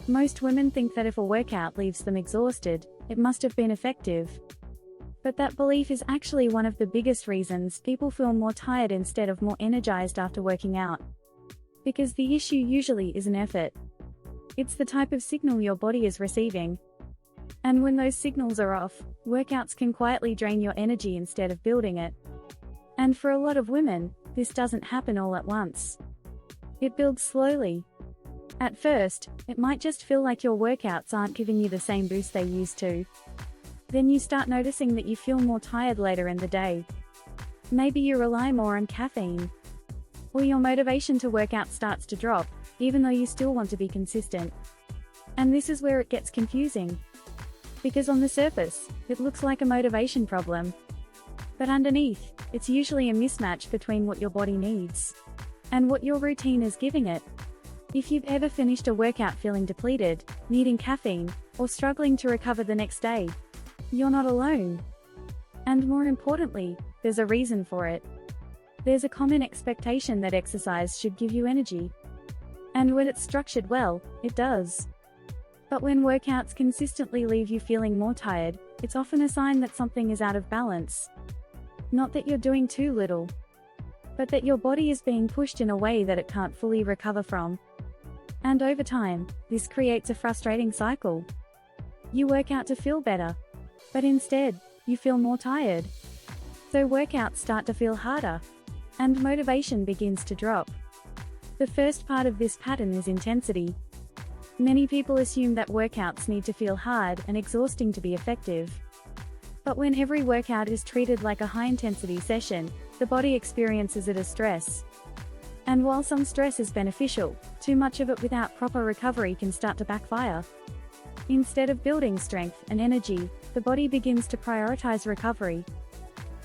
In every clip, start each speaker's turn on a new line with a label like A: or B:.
A: Most women think that if a workout leaves them exhausted, it must have been effective. But that belief is actually one of the biggest reasons people feel more tired instead of more energized after working out. Because the issue usually isn't effort. It's the type of signal your body is receiving. And when those signals are off, workouts can quietly drain your energy instead of building it. And for a lot of women, this doesn't happen all at once. It builds slowly. At first, it might just feel like your workouts aren't giving you the same boost they used to. Then you start noticing that you feel more tired later in the day. Maybe you rely more on caffeine. Or your motivation to work out starts to drop, even though you still want to be consistent. And this is where it gets confusing. Because on the surface, it looks like a motivation problem. But underneath, it's usually a mismatch between what your body needs and what your routine is giving it. If you've ever finished a workout feeling depleted, needing caffeine, or struggling to recover the next day, you're not alone. And more importantly, there's a reason for it. There's a common expectation that exercise should give you energy. And when it's structured well, it does. But when workouts consistently leave you feeling more tired, it's often a sign that something is out of balance. Not that you're doing too little, but that your body is being pushed in a way that it can't fully recover from. And over time, this creates a frustrating cycle. You work out to feel better, but instead, you feel more tired. So workouts start to feel harder, and motivation begins to drop. The first part of this pattern is intensity. Many people assume that workouts need to feel hard and exhausting to be effective. But when every workout is treated like a high-intensity session, the body experiences it as stress. And while some stress is beneficial, too much of it without proper recovery can start to backfire. Instead of building strength and energy, the body begins to prioritize recovery,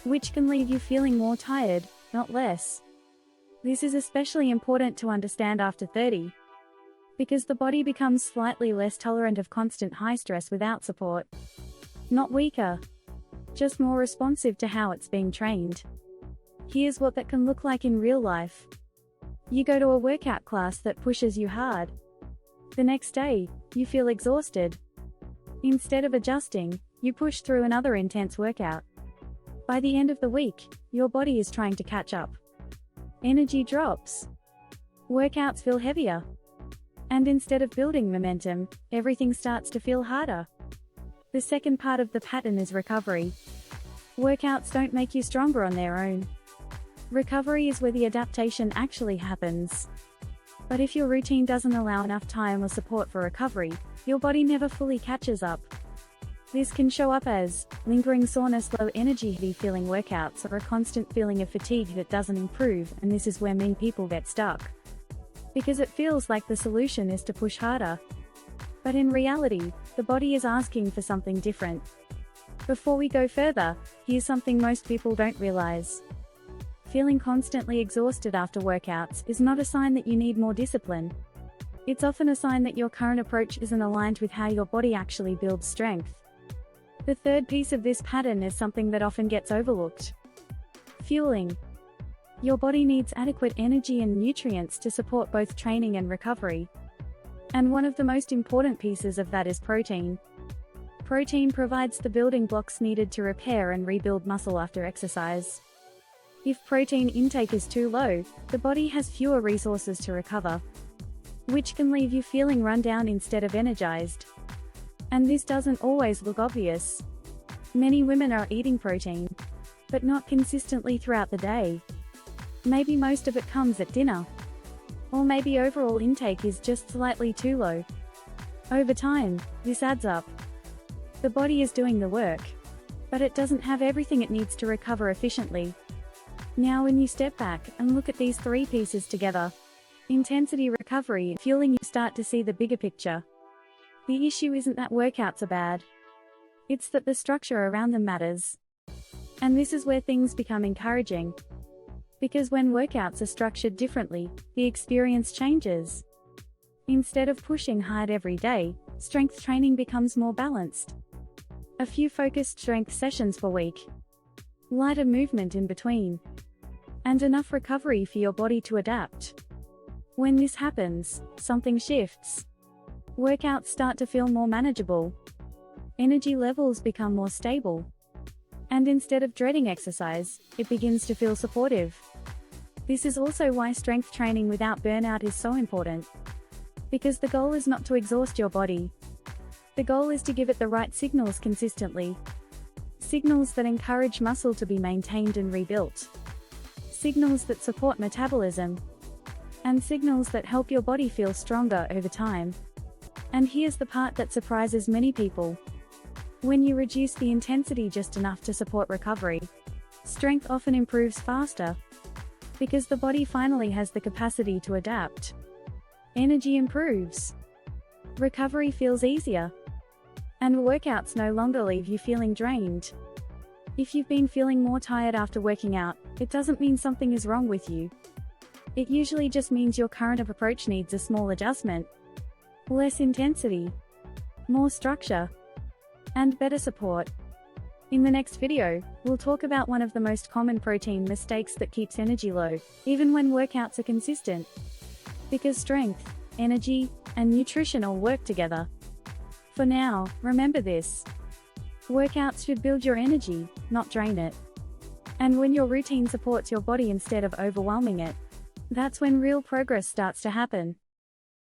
A: which can leave you feeling more tired, not less. This is especially important to understand after 30, because the body becomes slightly less tolerant of constant high stress without support. Not weaker, just more responsive to how it's being trained. Here's what that can look like in real life. You go to a workout class that pushes you hard. The next day, you feel exhausted. Instead of adjusting, you push through another intense workout. By the end of the week, your body is trying to catch up. Energy drops. Workouts feel heavier. And instead of building momentum, everything starts to feel harder. The second part of the pattern is recovery. Workouts don't make you stronger on their own. Recovery is where the adaptation actually happens. But if your routine doesn't allow enough time or support for recovery, your body never fully catches up. This can show up as lingering soreness, low energy, heavy feeling workouts, or a constant feeling of fatigue that doesn't improve, and this is where many people get stuck. Because it feels like the solution is to push harder. But in reality, the body is asking for something different. Before we go further, here's something most people don't realize. Feeling constantly exhausted after workouts is not a sign that you need more discipline. It's often a sign that your current approach isn't aligned with how your body actually builds strength. The third piece of this pattern is something that often gets overlooked. Fueling. Your body needs adequate energy and nutrients to support both training and recovery. And one of the most important pieces of that is protein. Protein provides the building blocks needed to repair and rebuild muscle after exercise. If protein intake is too low, the body has fewer resources to recover, which can leave you feeling run down instead of energized. And this doesn't always look obvious. Many women are eating protein, but not consistently throughout the day. Maybe most of it comes at dinner. Or maybe overall intake is just slightly too low. Over time, this adds up. The body is doing the work, but it doesn't have everything it needs to recover efficiently. Now when you step back and look at these three pieces together, intensity, recovery, and fueling, you start to see the bigger picture. The issue isn't that workouts are bad. It's that the structure around them matters. And this is where things become encouraging. Because when workouts are structured differently, the experience changes. Instead of pushing hard every day, strength training becomes more balanced. A few focused strength sessions per week. Lighter movement in between. And enough recovery for your body to adapt. When this happens, something shifts. Workouts start to feel more manageable. Energy levels become more stable. And instead of dreading exercise, it begins to feel supportive. This is also why strength training without burnout is so important. Because the goal is not to exhaust your body. The goal is to give it the right signals consistently. Signals that encourage muscle to be maintained and rebuilt. Signals that support metabolism. And signals that help your body feel stronger over time. And here's the part that surprises many people. When you reduce the intensity just enough to support recovery, strength often improves faster. Because the body finally has the capacity to adapt. Energy improves. Recovery feels easier. And workouts no longer leave you feeling drained. If you've been feeling more tired after working out, it doesn't mean something is wrong with you. It usually just means your current approach needs a small adjustment. Less intensity, more structure, and better support. In the next video, we'll talk about one of the most common protein mistakes that keeps energy low, even when workouts are consistent. Because strength, energy, and nutrition all work together. For now, remember this. Workouts should build your energy, not drain it. And when your routine supports your body instead of overwhelming it, that's when real progress starts to happen.